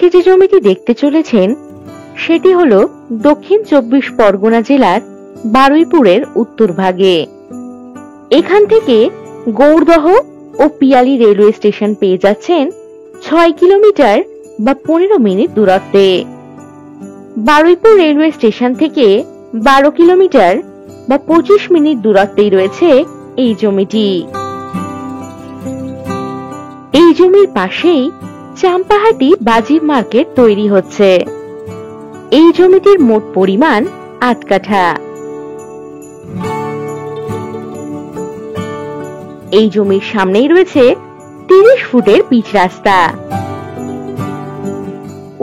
আজকে যে জমিটি দেখতে চলেছেন সেটি হলো দক্ষিণ 24 পরগনা জেলার বারুইপুরের উত্তর ভাগে। এখান থেকে গৌড়দহ ও পিয়ালি রেলওয়ে স্টেশন পেয়ে যাচ্ছেন 6 কিলোমিটার বা 15 মিনিট দূরত্বে। বারুইপুর রেলওয়ে স্টেশন থেকে 12 কিলোমিটার বা 25 মিনিট দূরত্বেই রয়েছে এই জমিটি। এই জমির পাশেই চাম্পাহাটি বাজির মার্কেট তৈরি হচ্ছে। এই জমিটির মোট পরিমাণ 8 কাঠা। এই জমির সামনেই রয়েছে 30 ফুটের পিচ রাস্তা।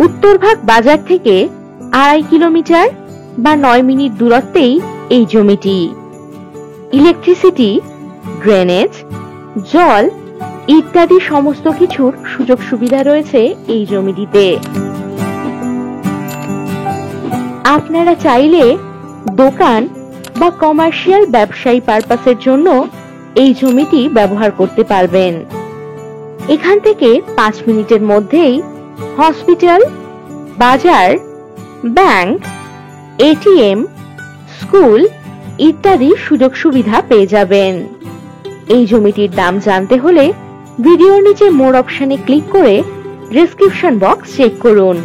উত্তরভাগ বাজার থেকে 2.5 কিলোমিটার বা 9 মিনিট দূরত্বেই এই জমিটি। ইলেকট্রিসিটি, ড্রেনেজ, জল ইত্যাদি সমস্ত কিছুর সুযোগ সুবিধা রয়েছে এই জমিটিতে। আপনারা চাইলে দোকান বা কমার্শিয়াল ব্যবসায়ী পারপাসের জন্য এই জমিটি ব্যবহার করতে পারবেন। এখান থেকে 5 মিনিটের মধ্যেই হসপিটাল, বাজার, ব্যাংক, এটিএম, স্কুল ইত্যাদি সুযোগ সুবিধা পেয়ে যাবেন। এই জমিটির দাম জানতে হলে ভিডিওর নিচে মোর অপশনে ক্লিক করে ডেসক্রিপশন বক্স চেক করুন।